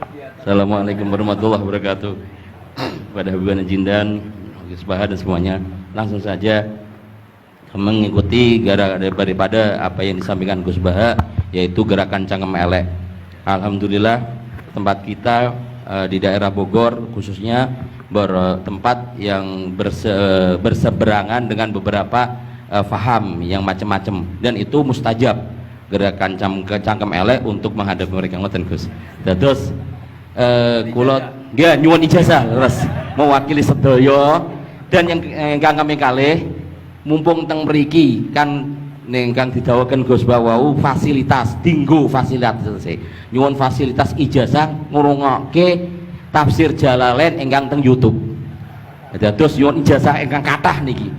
Assalamualaikum warahmatullahi wabarakatuh. Pada Habibana Jindan, Gus Baha dan semuanya, langsung saja mengikuti daripada apa yang disampaikan Gus Baha, yaitu gerakan Cangkem Elek. Alhamdulillah tempat kita di daerah Bogor khususnya bertempat yang berseberangan dengan beberapa faham yang macam-macam, dan itu mustajab gerakan Cangkem Elek untuk menghadapi mereka ngoten Gus. Terus kulot nggih nyuwun ijazah terus mewakili sedaya, dan yang kami kalih mumpung teng mriki kan ingkang didhawuhaken Gus Bawau fasilitas dinggo fasilitas nyuwun fasilitas ijazah ngrungokke tafsir Jalalain ingkang teng YouTube. Terus nyuwun ijazah ingkang kathah niki.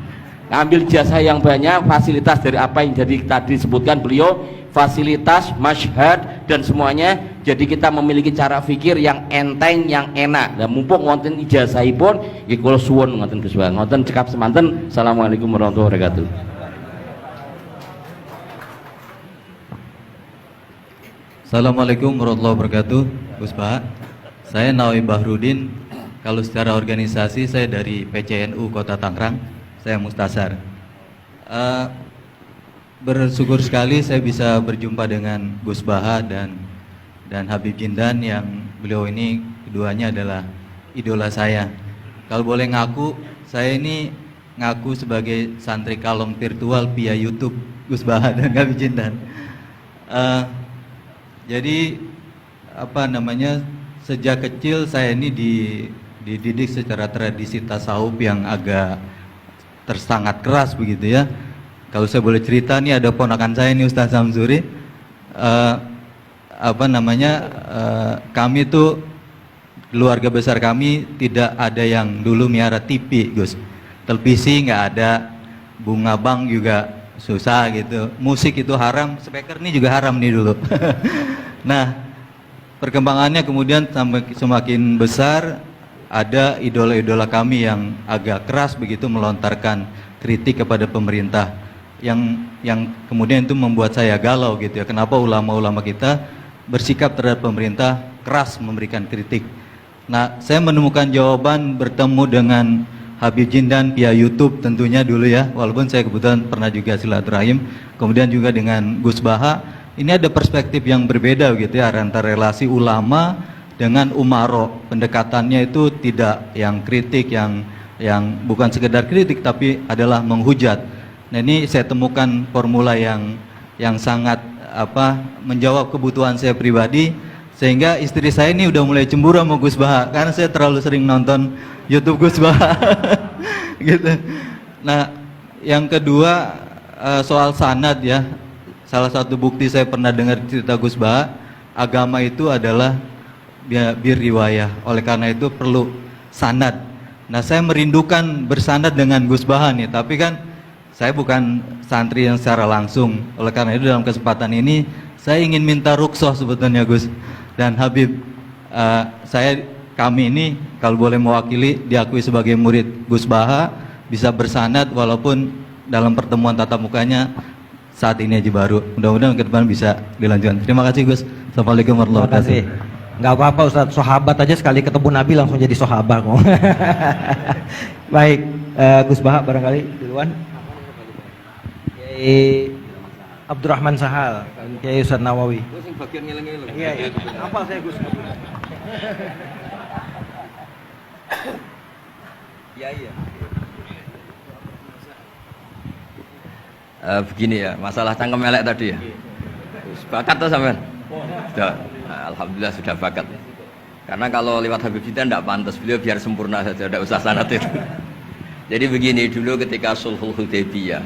Ambil jasa yang banyak, fasilitas dari apa yang jadi tadi disebutkan beliau, fasilitas, masyhad dan semuanya. Jadi kita memiliki cara fikir yang enteng, yang enak. Dan mumpung wonten ijazahipun, nggih kula suwun ngoten Gus Bang. Ngoten cekap semanten. Assalamualaikum warahmatullahi wabarakatuh. Assalamualaikum warahmatullahi wabarakatuh. Gus Baha, saya Nawawi Bahrudin. Kalau secara organisasi saya dari PCNU Kota Tangerang. Saya Mustasar. Bersyukur sekali saya bisa berjumpa dengan Gus Baha dan Habib Jindan, yang beliau ini keduanya adalah idola saya. Kalau boleh ngaku, saya ini ngaku sebagai santri kalong virtual via YouTube Gus Baha dan Habib Jindan. Jadi apa namanya, sejak kecil saya ini dididik secara tradisi tasawuf yang agak sangat keras begitu ya. Kalau saya boleh cerita nih, ada ponakan saya nih Ustaz Samsuri, kami tuh keluarga besar kami tidak ada yang dulu miara TV Gus, televisi nggak ada, bunga bank juga susah gitu, musik itu haram, speaker ini juga haram nih dulu. Nah perkembangannya kemudian sampai semakin besar, ada idola-idola kami yang agak keras begitu melontarkan kritik kepada pemerintah, yang kemudian itu membuat saya galau gitu ya. Kenapa ulama-ulama kita bersikap terhadap pemerintah keras memberikan kritik? Nah, saya menemukan jawaban bertemu dengan Habib Jindan via YouTube tentunya dulu ya, walaupun saya kebetulan pernah juga silaturahim. Kemudian juga dengan Gus Baha, ini ada perspektif yang berbeda gitu ya, antara relasi ulama dengan umaro. Pendekatannya itu tidak yang kritik, yang bukan sekedar kritik tapi adalah menghujat. Nah ini saya temukan formula yang sangat menjawab kebutuhan saya pribadi, sehingga istri saya ini udah mulai cemburu sama Gus Baha karena saya terlalu sering nonton YouTube Gus Baha. Gitu. Nah yang kedua, soal sanad ya, salah satu bukti saya pernah dengar cerita Gus Baha, agama itu adalah bir riwayah, oleh karena itu perlu sanad. Nah saya merindukan bersanad dengan Gus Baha nih, tapi kan saya bukan santri yang secara langsung. Oleh karena itu dalam kesempatan ini saya ingin minta rukhsah sebetulnya Gus dan Habib, kami ini kalau boleh mewakili diakui sebagai murid Gus Baha, bisa bersanad walaupun dalam pertemuan tatap mukanya saat ini aja baru. Mudah-mudahan ke depan bisa dilanjutkan. Terima kasih Gus. Assalamualaikum warahmatullahi wabarakatuh. Nggak apa-apa Ustaz, sahabat aja sekali ketemu Nabi langsung jadi sahabat kok. Baik, Gus Baha barangkali duluan. Kiai Abdurrahman Sahal, Kiai Ustaz Nawawi. Iya, hafal saya Gus. Iya. Begini ya, masalah cangkem elek tadi ya. Bakat tuh sampean? Sudah, alhamdulillah sudah bakat. Karena kalau lewat Habib Jindan tidak pantas, beliau biar sempurna saja, tidak usah sanad itu. Jadi begini, dulu ketika Sulhul Hudaybiyah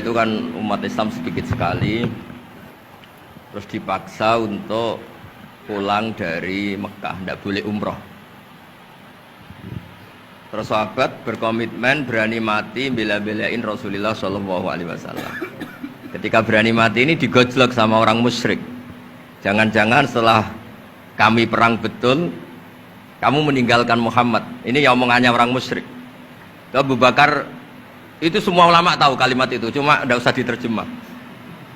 itu kan umat Islam sedikit sekali, terus dipaksa untuk pulang dari Mekah, tidak boleh umroh. Terus sahabat berkomitmen berani mati bela-belain Rasulullah SAW. Ketika berani mati ini digojlok sama orang musyrik. Jangan-jangan setelah kami perang betul, kamu meninggalkan Muhammad. Ini yang omongannya orang musyrik. Abu Bakar, itu semua ulama tahu kalimat itu, cuma tidak usah diterjemah.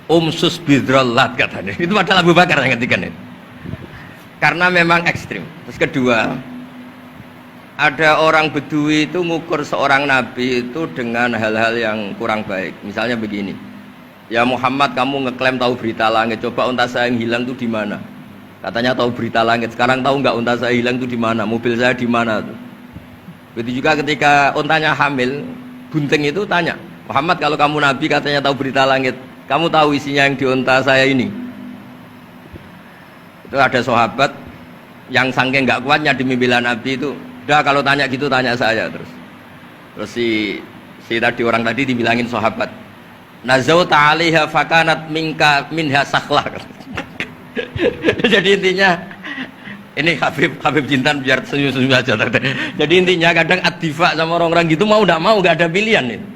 Umsus bidrollat katanya. Itu adalah Abu Bakar yang ngetikan itu. karena memang ekstrim. Terus kedua, ada orang Bedui itu ngukur seorang nabi itu dengan hal-hal yang kurang baik. Misalnya begini, ya Muhammad, kamu ngeklaim tahu berita langit, coba unta saya yang hilang itu di mana? Katanya tahu berita langit, sekarang tahu nggak unta saya hilang itu di mana? Mobil saya di mana? Begitu juga ketika untanya hamil, bunting itu tanya, Muhammad, kalau kamu nabi katanya tahu berita langit, kamu tahu isinya yang di unta saya ini? Itu ada sahabat yang saking nggak kuatnya demi bela nabi itu, udah kalau tanya gitu tanya saya terus. Terus si tadi orang tadi dibilangin sahabat, nazauta 'alaiha fakanat minha sakhlah. Jadi intinya ini Habib Jintan biar senyum-senyum aja. Jadi intinya kadang ad-difa sama orang-orang gitu mau tidak mau nggak ada pilihan itu.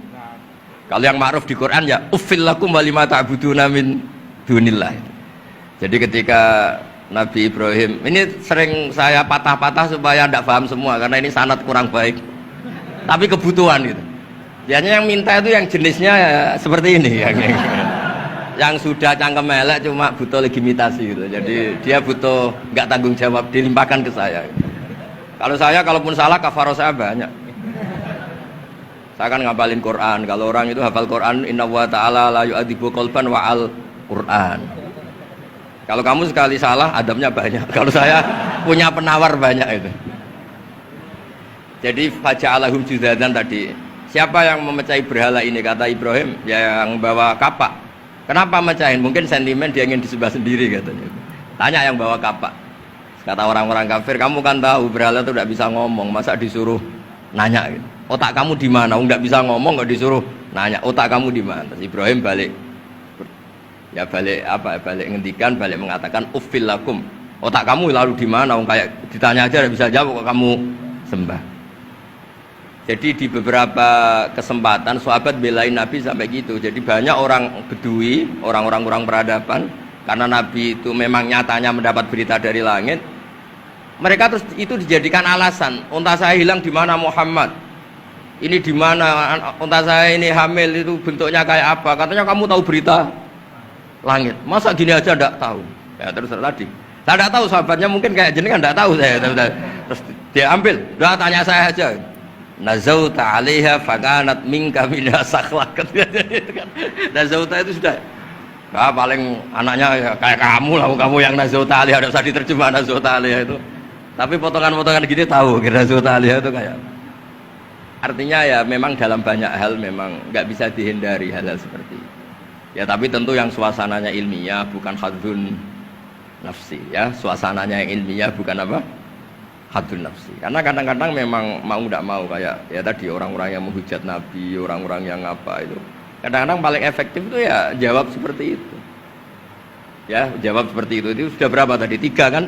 Kalau yang ma'ruf di Quran ya uffil lakum wa lima ta'buduna min dunillah. Jadi ketika Nabi Ibrahim ini sering saya patah-patah supaya tidak paham semua karena ini sanad kurang baik. Tapi kebutuhan gitu. Biasanya yang minta itu yang jenisnya ya, seperti ini yang sudah cangkem elek cuma butuh legitimasi gitu. Jadi dia butuh nggak tanggung jawab, dilimpahkan ke saya. Kalau saya kalaupun salah kafaro saya banyak. Saya kan ngapalin Quran. Kalau orang itu hafal Quran, inna wa ta'ala la yu'adzibu qalban wa al Quran. Kalau kamu sekali salah, adabnya banyak. Kalau saya punya penawar banyak itu. Jadi faja'alahum judadan tadi. Siapa yang memecahi berhala ini? Kata Ibrahim, ya yang bawa kapak. Kenapa mecahin? Mungkin sentimen dia ingin disembah sendiri katanya. Tanya yang bawa kapak. Kata orang-orang kafir, kamu kan tahu berhala itu tidak bisa ngomong, masa disuruh nanya gitu. Otak kamu di mana? Nggak bisa ngomong, nggak disuruh nanya. Otak kamu di mana? Terus Ibrahim balik ngendikan, balik mengatakan uffil lakum. Otak kamu lalu di mana? Kayak ditanya aja tidak bisa jawab kok kamu sembah. Jadi di beberapa kesempatan sahabat belain Nabi sampai gitu. Jadi banyak orang Bedui, orang-orang peradaban, karena Nabi itu memang nyatanya mendapat berita dari langit. Mereka terus itu dijadikan alasan. Unta saya hilang di mana Muhammad? Ini di mana? Unta saya ini hamil itu bentuknya kayak apa? Katanya kamu tahu berita langit. Masa gini aja enggak tahu? Ya terus tadi. Saya enggak tahu sahabatnya mungkin kayak jenengan enggak tahu saya. Terus dia ambil, udah tanya saya aja. Nazauta 'alaiha fakanat minka minha sakhlah. Nazauta itu sudah paling anaknya ya, kayak kamu lah, kamu yang nazauta 'alaiha, enggak usah diterjemah nazauta 'alaiha itu. Tapi potongan-potongan gini tahu kira nazauta 'alaiha itu kayak. Artinya ya memang dalam banyak hal memang nggak bisa dihindari hal-hal seperti itu. Ya tapi tentu yang suasananya ilmiah bukan hadun nafsi ya, suasananya yang ilmiah bukan apa? Hadun nafsi. Karena kadang-kadang memang mau tidak mau kayak ya tadi orang-orang yang menghujat Nabi, orang-orang yang apa itu. Kadang-kadang paling efektif itu ya jawab seperti itu. Ya, jawab seperti itu. Itu sudah berapa tadi? 3 kan?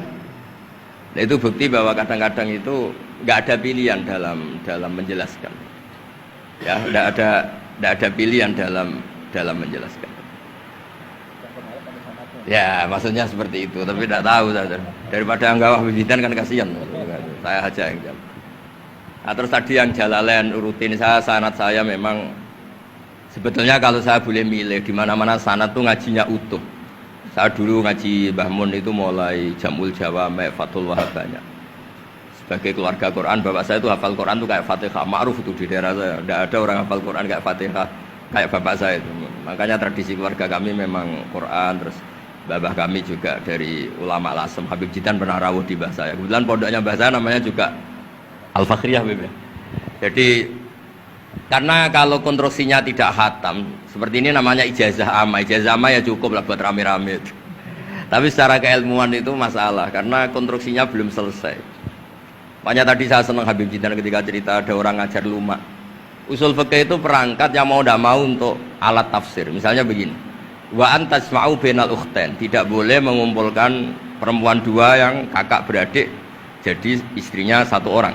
Nah, itu bukti bahwa kadang-kadang itu nggak ada pilihan dalam menjelaskan. Ya, nggak ada pilihan dalam menjelaskan. Ya, maksudnya seperti itu, tapi tidak tahu saja. Daripada anggap bibitan kan kasihan. Saya aja yang jawab. Nah, terus tadi yang Jalalain rutin sanad saya memang sebetulnya kalau saya boleh milih di mana-mana sanad tuh ngajinya utuh. Saya dulu ngaji Mbah Mun itu mulai Jamul Jawami, Fathul Wahab banyak. Sebagai keluarga Quran, bapak saya itu hafal Quran tuh kayak Fatihah, ma'ruf itu di daerah saya. Tidak ada orang hafal Quran kayak Fatihah kayak bapak saya itu. Makanya tradisi keluarga kami memang Quran. Terus babah kami juga dari ulama Lasem, Habib Jitan pernah rawuh di mbah saya. Kebetulan pondoknya mbah saya namanya juga Al-Fakhriyah. Jadi karena kalau konstruksinya tidak khatam seperti ini namanya ijazah amma. Ijazah amma ya cukup lah buat rame-rame. Tapi secara keilmuan itu masalah karena konstruksinya belum selesai. Makanya tadi saya senang Habib Jitan ketika cerita ada orang ngajar lumak. Usul fikih itu perangkat yang mau tidak mau untuk alat tafsir. Misalnya begini, wa antasma'u bainal ukhtain, tidak boleh mengumpulkan perempuan 2 yang kakak beradik jadi istrinya 1 orang.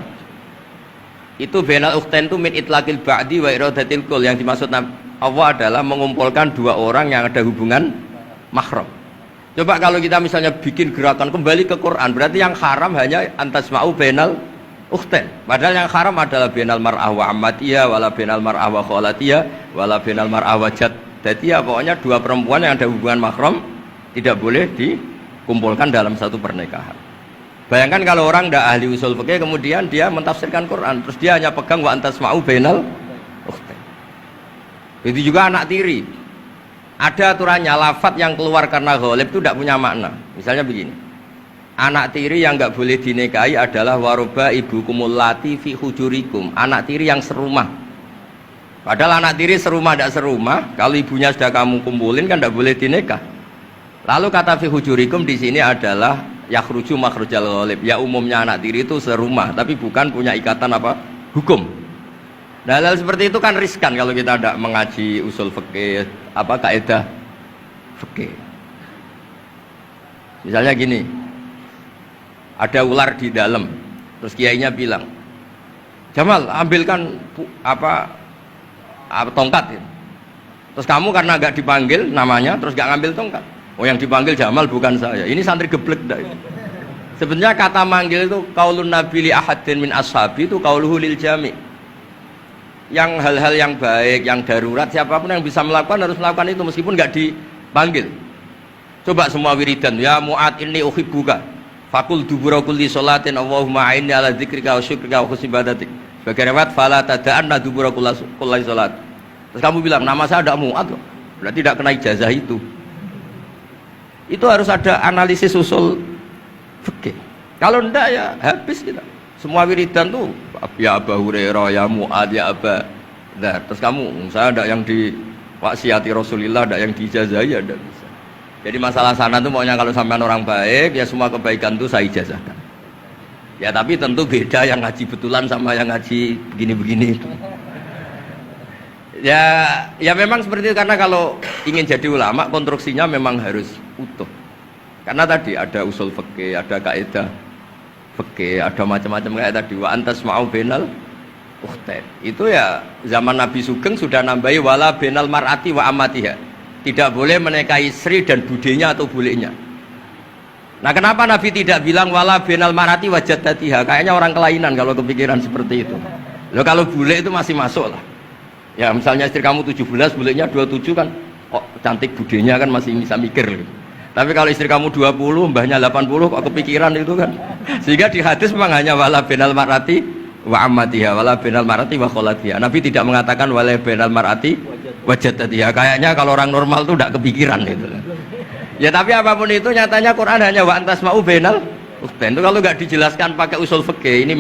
Itu bainal ukhtain itu min itlaqil ba'di wa iradatil kul, yang dimaksud Allah adalah mengumpulkan 2 orang yang ada hubungan mahram. Coba kalau kita misalnya bikin gerakan kembali ke Quran, berarti yang haram hanya antasma'u bainal ukhtain. Padahal yang haram adalah bainal mar'ah wa ammatiyah wala bainal mar'ah wa khalatiyah wala bainal mar'ah wa jad. Jadi ya pokoknya 2 perempuan yang ada hubungan mahram tidak boleh dikumpulkan dalam satu pernikahan. Bayangkan kalau orang tidak ahli usul fikih kemudian dia mentafsirkan Quran, terus dia hanya pegang wa antasma'u bainal ukhtain. Itu juga anak tiri. Ada aturannya, lafadz yang keluar karena ghalib itu tidak punya makna. Misalnya begini, anak tiri yang nggak boleh dinikahi adalah waroba ibu kumulati fi hujurikum, anak tiri yang serumah. Padahal anak tiri serumah tidak serumah, kalau ibunya sudah kamu kumpulin kan tidak boleh dinikah. Lalu kata fi hujurikum di sini adalah yakhruju makhrujal ghalib. Ya umumnya anak tiri itu serumah, tapi bukan punya ikatan apa? Hukum. Nah, hal seperti itu kan riskan kalau kita tidak mengaji usul fikih, apa kaidah fikih. Misalnya gini, ada ular di dalam, terus kiainya bilang, Jamal ambilkan tongkat. Terus kamu karena gak dipanggil namanya, terus gak ngambil tongkat. Oh yang dipanggil Jamal bukan saya. Ini santri geblek dah. Sebenarnya kata manggil itu qaulun nabi li ahadin min ashabi itu qauluhu lil jami'. Yang hal-hal yang baik, yang darurat, siapapun yang bisa melakukan harus melakukan itu meskipun nggak dipanggil. Coba semua wiridan, ya Mu'ad inni uhibbuka fakul dubura kulli sholatin Allahumma a'inni ala dzikrika wa syukrika wa husni ibadatik. Sebagai riwayat fala tada'anna dubura kulli sholat. Terus kamu bilang nama saya ada Mu'ad loh. Berarti tidak kena ijazah itu. Itu harus ada analisis usul fikih. Kalau enggak ya habis kita. Semua wiridan tuh ya Abu Hurairah, ya Mu'ad, ya Aba. Nah, terus kamu, saya ada yang diwaksiati Rasulullah, ada yang diijazahi, ada bisa. Jadi masalah sana tuh maunya kalau sampean orang baik, ya semua kebaikan tuh saya ijazahkan. Ya tapi tentu beda yang ngaji betulan sama yang ngaji begini-begini itu. Ya memang seperti itu, karena kalau ingin jadi ulama konstruksinya memang harus utuh. Karena tadi ada usul fikih, ada kaidah fikih, ada macam-macam kayak tadi wa antasma'u bainal ukhtain. Itu ya zaman Nabi Sugeng sudah nambahi wala bainal mar'ati wa amatiha. Tidak boleh menikahi istri dan budenya atau bulenya. Nah, kenapa Nabi tidak bilang wala bainal mar'ati wa jaddatiha? Kayaknya orang kelainan kalau kepikiran seperti itu. Loh, kalau bule itu masih masuk lah. Ya misalnya istri kamu 17, bulenya 27 kan kok cantik budenya kan masih bisa mikir gitu. Tapi kalau istri kamu 20, mbahnya 80 kok kepikiran itu kan. Sehingga di hadis memang hanya wala bainal mar'ati wa ammatiha, wala bainal mar'ati wa kholatiha. Nabi tidak mengatakan wala bainal mar'ati wa jaddatiha. Kayaknya kalau orang normal tuh tidak kepikiran itu. Ya tapi apapun itu nyatanya Quran hanya wa antasma'u bainal ukhtain. Itu kalau nggak dijelaskan pakai usul fikih, ini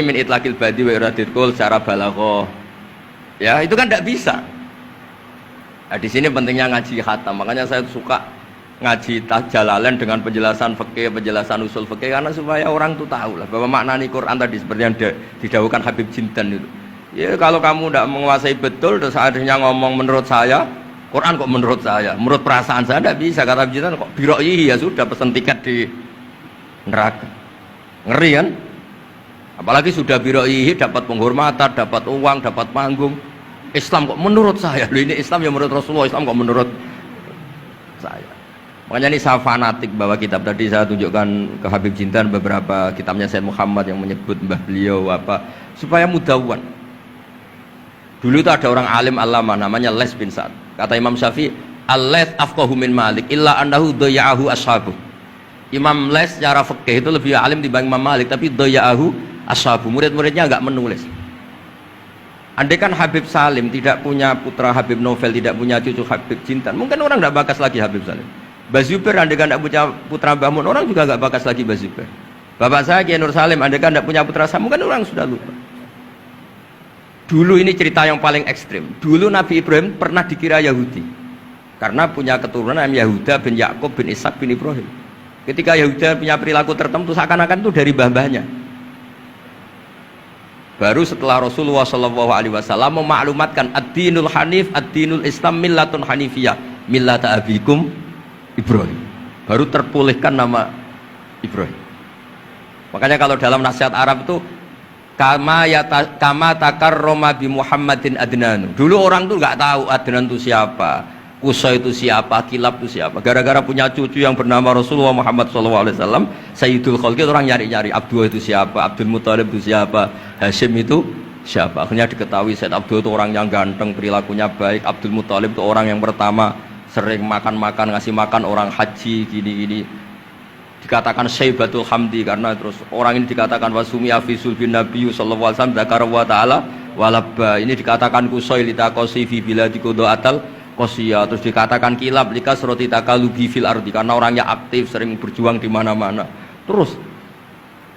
min itlaqil badi wa iradil qul secara balaghah. Ya, itu kan tidak bisa. Nah, di sini pentingnya ngaji khatam. Makanya saya suka ngaji Jalalain dengan penjelasan fikih, penjelasan usul fikih, karena supaya orang tuh tahu lah bahwa maknani Quran tadi seperti yang didahulukan Habib Jindan itu. Ya kalau kamu tidak menguasai betul, terus akhirnya ngomong menurut saya, Quran kok menurut saya, menurut perasaan saya tidak bisa. Kata Habib Jindan kok biroihi, ya sudah pesen tiket di neraka. Ngeri kan? Apalagi sudah biroihi, dapat penghormatan, dapat uang, dapat panggung. Islam kok menurut saya, loh ini Islam ya menurut Rasulullah, Islam kok menurut saya. Makanya ini saya fanatik bahwa kitab tadi saya tunjukkan ke Habib Jindan beberapa kitabnya Sayyid Muhammad yang menyebut mbah beliau apa supaya mudawwan. Dulu itu ada orang alim alama namanya Les bin Sa'ad. Kata Imam Syafi'i, "Al-Laits afqahu min Malik illa annahu dayya'ahu ashabu." Imam Les secara fikih itu lebih alim dibanding Imam Malik, tapi dayya'ahu ashabu. Murid-muridnya enggak menulis. Andai kan Habib Salim tidak punya putra Habib Novel, tidak punya cucu Habib Jindan, mungkin orang tidak bakas lagi Habib Salim. Mbah Zubair andai kan tidak punya putra Mbah Mun, orang juga tidak bakas lagi Mbah Zubair. Bapak saya Kiai Nur Salim andai kan tidak punya putra saya, mungkin orang sudah lupa. Dulu ini cerita yang paling ekstrim. Dulu Nabi Ibrahim pernah dikira Yahudi karena punya keturunan namanya Yahuda bin Yakub bin Ishak bin Ibrahim. Ketika Yahuda punya perilaku tertentu seakan-akan itu dari mbah-mbahnya. Baru setelah Rasulullah SAW memaklumatkan ad-dinul hanif, ad-dinul Islam millatun hanifiyah, millata abikum Ibrahim. Baru terpulihkan nama Ibrahim. Makanya kalau dalam nasihat Arab itu kama takarrama bi Muhammadin adnan. Dulu orang tuh nggak tahu Adnan itu siapa, Qusay itu siapa, Kilab itu siapa. Gara-gara punya cucu yang bernama Rasulullah Muhammad SAW, Sayyidul Khalqi, orang nyari-nyari Abdullah itu siapa, Abdul Muthalib itu siapa, Hashim itu siapa. Akhirnya diketahui Sayyid Abdul itu orang yang ganteng, perilakunya baik. Abdul Muthalib itu orang yang pertama sering makan-makan, ngasih makan orang haji, gini-gini. dikatakan Syaibatul Hamdi karena terus orang ini dikatakan wasumi afisul bin Nabi sallallahu alaihi wasallam dzakara wa ta'ala walabba, ini dikatakan kusoi litakosi fi biladi atal kosia, terus dikatakan kilab likas roti takalubi fil ardi karena orangnya aktif sering berjuang di mana-mana. Terus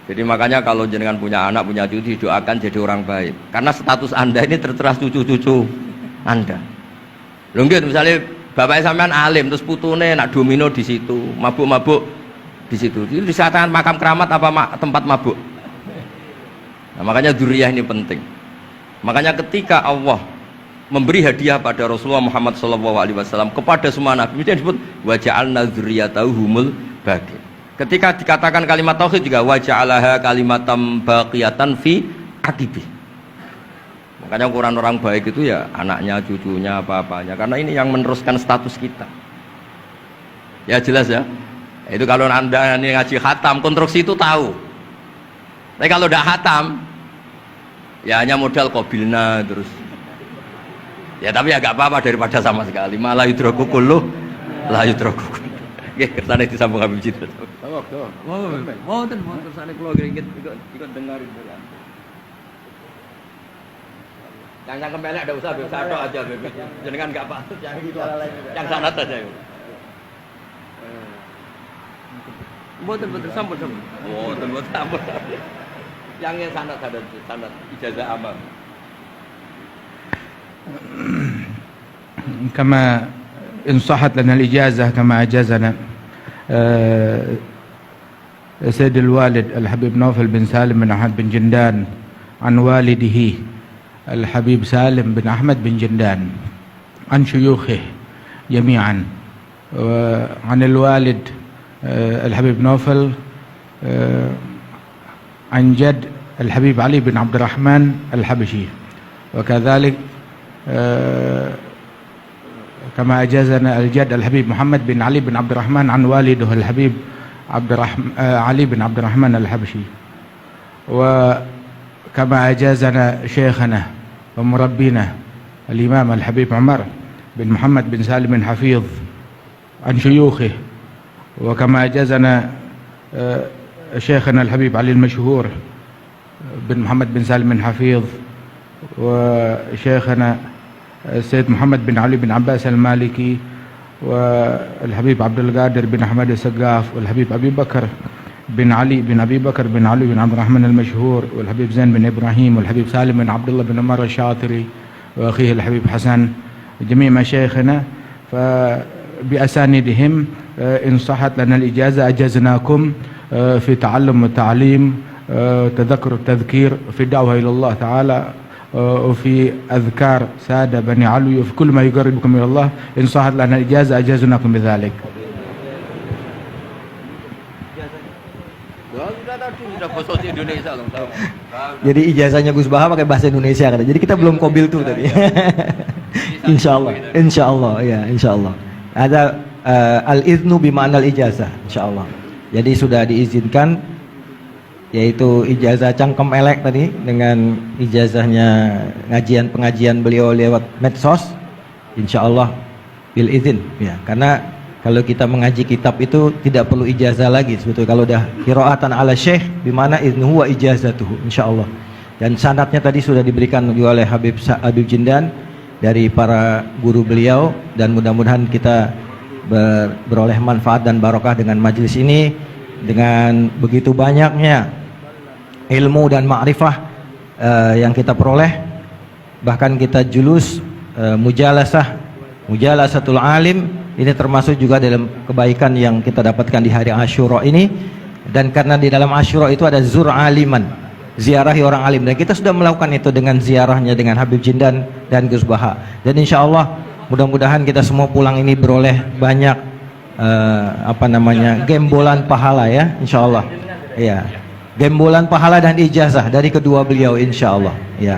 jadi makanya kalau jenengan punya anak punya cucu didoakan jadi orang baik karena status anda ini tertera cucu-cucu anda. Lho nggih misalnya bapak sampean alim terus putune nak domino di situ, mabuk-mabuk di situ. Itu disatakan makam keramat apa tempat mabuk. Nah, makanya dzurriyyah ini penting. Makanya ketika Allah memberi hadiah pada Rasulullah Muhammad SAW kepada semua nabi, itu disebut wa ja'alna dzurriyyatahu humul baqin. Ketika dikatakan kalimat tauhid juga wa ja'alaha kalimatam baqiyatan fi aqibi. Makanya ukuran orang baik itu ya anaknya, cucunya, apa-apanya. Karena ini yang meneruskan status kita. Ya jelas ya. Itu kalau anda ini ngaji khatam, konstruksi itu tahu. Tapi kalau tidak khatam, ya hanya modal qabilna terus. Ya tapi ya gak apa-apa daripada sama sekali. Malah yudroku kulluh, la yudroku kulluh. Nggih, kersane disambung Habib Jidat. Mau kersane kula ingin ikut dengarin dulu. Yang kemelek ada usah Habib Sadok aja Habib. Jenengan enggak patut yang itu. Yang sanad aja ya. Mboten sampun. Mboten sampun. Yang sanad ijazah amal. كما إن صحت لنا الإجازة كما أجازنا سيد الوالد الحبيب نوفل بن سالم بن أحمد بن جندان عن والده الحبيب سالم بن أحمد بن جندان عن شيوخه جميعا عن الوالد الحبيب نوفل عن جد الحبيب علي بن عبد الرحمن الحبشي وكذلك كما أجازنا الجد الحبيب محمد بن علي بن عبد الرحمن عن والده الحبيب علي بن عبد الرحمن الحبشي وكما أجازنا شيخنا ومربينا الإمام الحبيب عمر بن محمد بن سالم حفيظ عن شيوخه وكما أجازنا شيخنا الحبيب علي المشهور بن محمد بن سالم حفيظ وشيخنا السيد محمد بن علي بن عباس المالكي والحبيب عبد القادر بن أحمد السقاف والحبيب أبي بكر بن علي بن أبي بكر بن علي بن عبد الرحمن المشهور والحبيب زين بن إبراهيم والحبيب سالم بن عبد الله بن عمر الشاطري وأخيه الحبيب حسن جميع مشايخنا فبأسانيدهم إن صحت لنا الإجازة أجزناكم في تعلم والتعليم تذكر التذكير في الدعوة إلى الله تعالى وفي أذكار سادة بني علوي وفي كل ما يقربكم إلى الله إن صحت لنا الإجازة أجازناكم بذلك. Jadi ijazahnya Gus Baha pakai bahasa Indonesia kan. Jadi kita belum qabil tuh tadi. Insyaallah ya, insyaallah. Ada al-iznu bima'na al-ijazah, insyaallah. Jadi sudah diizinkan yaitu ijazah cangkem elek tadi dengan ijazahnya pengajian beliau lewat medsos, insyaallah bil izin ya, karena kalau kita mengaji kitab itu tidak perlu ijazah lagi sebetulnya kalau udah qiraatan ala syekh bimana idnuhu wa ijazatuhu insyaallah. Dan sanadnya tadi sudah diberikan juga oleh Habib Jindan dari para guru beliau, dan mudah-mudahan kita beroleh manfaat dan barokah dengan majelis ini, dengan begitu banyaknya ilmu dan ma'rifah yang kita peroleh. Bahkan kita julus mujalasatul alim, ini termasuk juga dalam kebaikan yang kita dapatkan di hari Asyura ini. Dan karena di dalam Asyura itu ada zur aliman, ziarahi orang alim, dan kita sudah melakukan itu dengan ziarahnya dengan Habib Jindan dan Gus Baha. Dan insya Allah mudah-mudahan kita semua pulang ini beroleh banyak gembolan pahala ya, insya Allah ya, gembolan pahala dan ijazah dari kedua beliau insya Allah ya.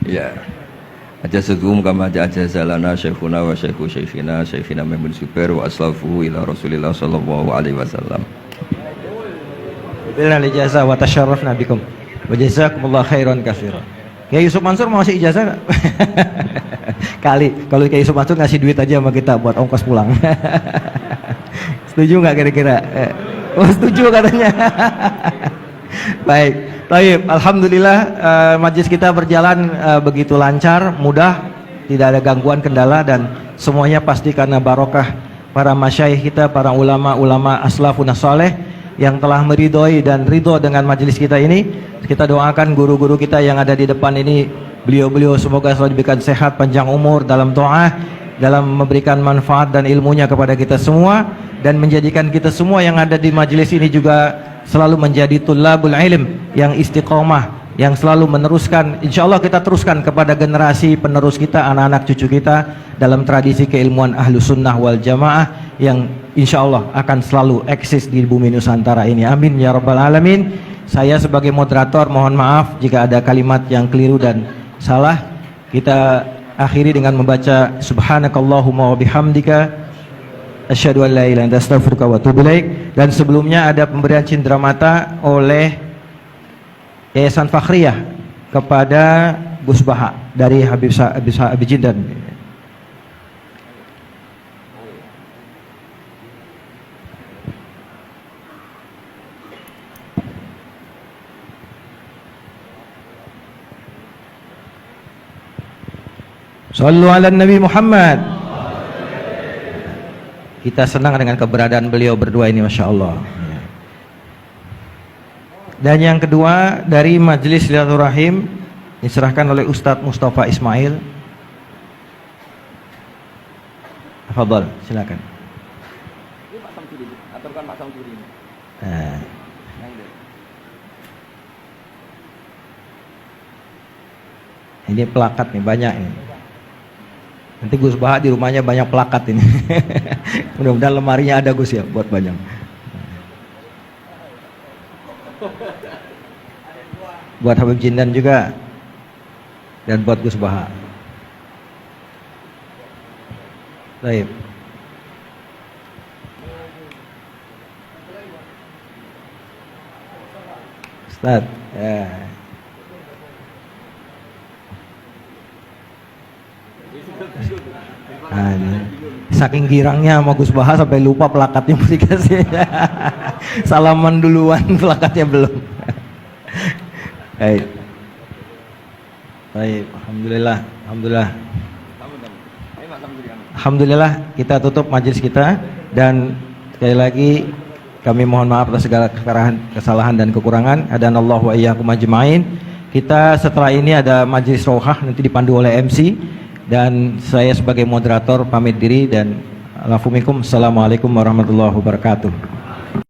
Ya, ajazatuhum kama ajazalana syekhuna wa syekhu syekhina Muhammad Zubair wa aslafuhu ila Rasulillah sallallahu alaihi wasallam. Bila ijazah wa tasyarrafna bikum wa jazakumullah khairan katsiran. Kiai Yusuf Mansur mau ngasih ijazah nggak? Kali kalau Kiai Yusuf Mansur ngasih duit aja sama kita buat ongkos pulang. Setuju nggak kira-kira? Oh setuju katanya. Baik, baik. Alhamdulillah majelis kita berjalan begitu lancar, mudah, tidak ada gangguan kendala dan semuanya pasti karena barokah para masyayikh kita, para ulama-ulama aslafun saleh yang telah meridhoi dan ridho dengan majelis kita ini. Kita doakan guru-guru kita yang ada di depan ini, beliau-beliau semoga selalu diberikan sehat, panjang umur dalam doa, dalam memberikan manfaat dan ilmunya kepada kita semua, dan menjadikan kita semua yang ada di majelis ini juga selalu menjadi tullabul ilm yang istiqomah, yang selalu meneruskan, insya Allah kita teruskan kepada generasi penerus kita, anak-anak cucu kita dalam tradisi keilmuan ahlu sunnah wal jamaah yang insya Allah akan selalu eksis di bumi Nusantara ini. Amin ya rabbal alamin. Saya sebagai moderator mohon maaf jika ada kalimat yang keliru dan salah. Kita akhiri dengan membaca subhanakallahumma wa bihamdika asyhadu an la ilaha illa anta astaghfiruka wa atubu ilaik. Dan sebelumnya ada pemberian cindera mata oleh Yayasan Fakhriyah kepada Gus Baha dari Habib Jindan. Sallu ala Nabi Muhammad. Kita senang dengan keberadaan beliau berdua ini, Masya Allah. Dan yang kedua dari Majelis Silaturahim diserahkan oleh Ustadz Mustafa Ismail. Fadhal, silakan. Ini pelakat nih, banyak ini. Nanti Gus Baha di rumahnya banyak pelakat ini. Mudah-mudahan lemarinya ada Gus ya, buat banyak. Buat Habib Jindan juga, dan buat Gus Baha. Baik. Ustaz, ya. Saking girangnya sama Gus Baha sampai lupa plakatnya mesti kasih. Salaman duluan, plakatnya belum. Baik. Baik, alhamdulillah, alhamdulillah. Alhamdulillah kita tutup majelis kita, dan sekali lagi kami mohon maaf atas segala kesalahan dan kekurangan. Hadanallahu wa iyyakum ajmain. Kita setelah ini ada majelis rohah nanti dipandu oleh MC, dan saya sebagai moderator pamit diri dan alafumikum. Assalamualaikum warahmatullahi wabarakatuh.